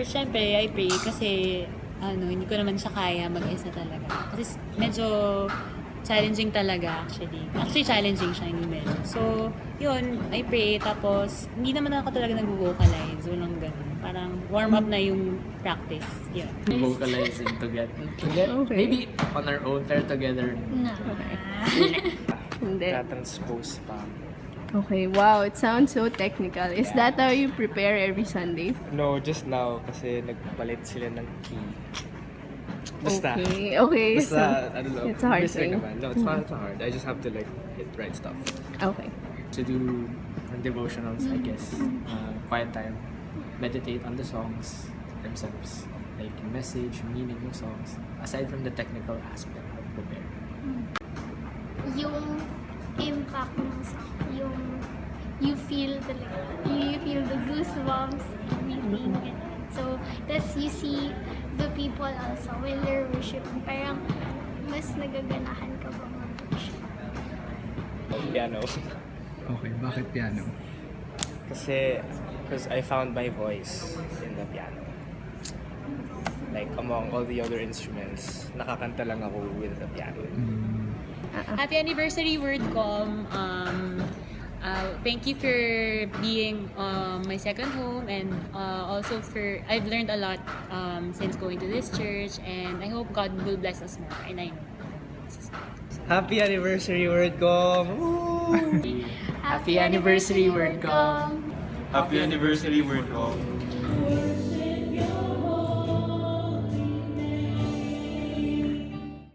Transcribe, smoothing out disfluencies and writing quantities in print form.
syempre, I pray kasi hindi ko naman siya kaya mag-isa talaga. Kasi medyo challenging talaga actually. Actually, challenging siya, hindi medyo. So, yun, I pray. Tapos, hindi naman ako talaga nag-vocalize. Walang ganun. Parang warm up na yung practice. Yun. Vocalizing together. Okay. Maybe on our own, pero together. Na. Hindi. Transpose pa. Okay, wow, it sounds so technical. Is that how you prepare every Sunday? No, just now kasi nagpalit sila ng key. Basta. Okay, Basta, so I don't know. it's a hard listening thing. Naman. No, it's not hard. I just have to like hit right stuff. Okay. To do devotionals, I guess. Quiet time. Meditate on the songs themselves. Like message, meaning ng songs. Aside from the technical aspect of preparing. Yung impact ng song, yung you feel the goosebumps, everything. Ganun. So, tas you see the people also when they're worshiping, parang mas nagaganahan ka ba mag-worship. Piano. Okay, bakit piano? Because I found my voice in the piano. Like among all the other instruments, nakakanta lang ako with the piano. Happy anniversary, WordCom. Thank you for being my second home, and also I've learned a lot since going to this church, and I hope God will bless us more, and I know. Happy anniversary, WordCom! Happy anniversary, WordCom! WordCom! Happy anniversary, WordCom!